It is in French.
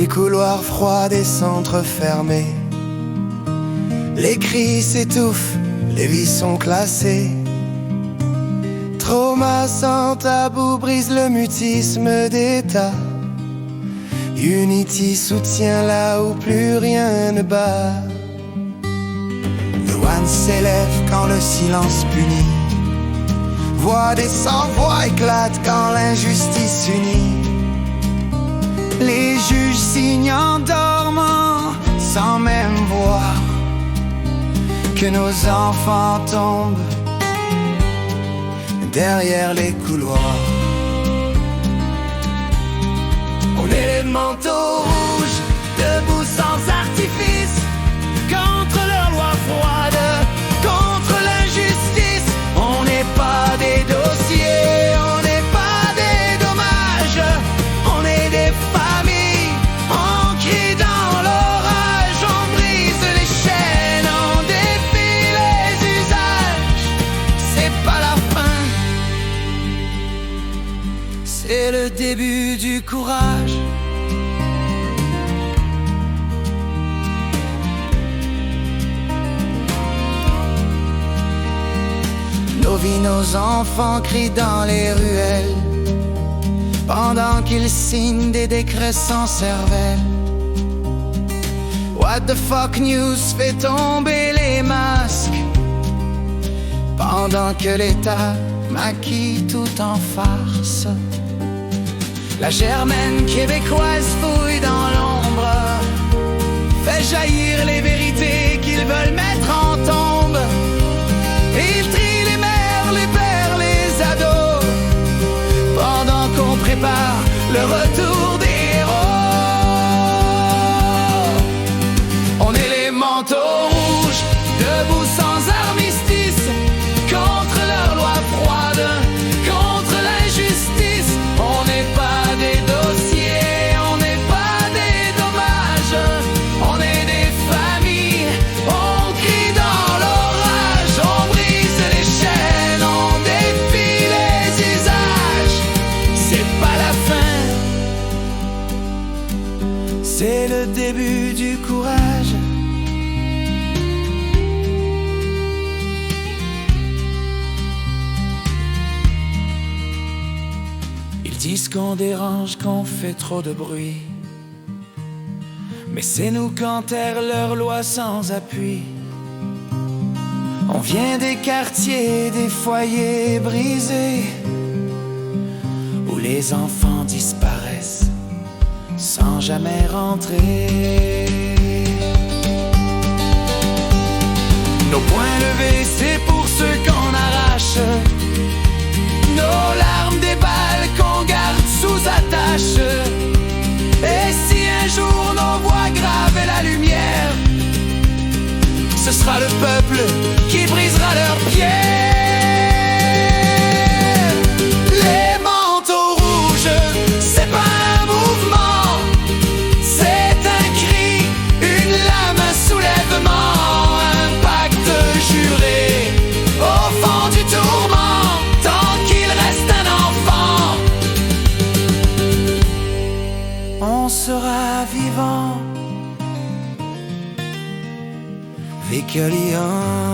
couloirs froids des centres fermés. Les cris s'étouffent, les vies sont classées. Trauma sans tabou brise le mutisme d'État. Unity soutient là où plus rien ne bat. The One s'élève quand le silence punit. Voix des sans-voix éclatent quand l'injustice unit. Les juges signent en dormant sans même voir que nos enfants tombent derrière les couloirs. On est les manteaux rouges, debout sans artifice, contre leur loi froide, contre l'injustice. On n'est pas des dossiers, on n'est pas des dommages, on est des familles, on crie dans l'orage, on brise les chaînes, on défie les usages. C'est pas la fin, c'est le début du courage. Nos vies, nos enfants crient dans les ruelles pendant qu'ils signent des décrets sans cervelle. What the fuck news fait tomber les masques pendant que l'État maquille tout en farce. La germaine québécoise fouille dans l'ombre, fait jaillir les vérités qu'ils veulent mettre en tombe. Ils trient les mères, les pères, les ados, pendant qu'on prépare le retour des héros. On est les manteaux rouges, debout sans armistice, contre leur loi froide, contre l'injustice. On n'est pas des dossiers, on n'est pas des dommages, on est des familles, on crie dans l'orage, on brise les chaînes, on défie les usages. C'est pas la fin, c'est le début du courage. Ils disent qu'on dérange, qu'on fait trop de bruit, mais c'est nous qu'enterrent leurs lois sans appui. On vient des quartiers, des foyers brisés, où les enfants disparaissent sans jamais rentrer. Nos poings levés, c'est pour ceux qu'on arrache, nos larmes des balles qu'on garde sous attache. Et si un jour nos voix gravent la lumière, ce sera le peuple qui brisera leurs pierres. Les manteaux rouges, c'est pas un mouvement, c'est un cri, une lame, un soulèvement, un pacte juré au fond du tourment. Tant qu'il reste un enfant, on sera vivant. Vicalion.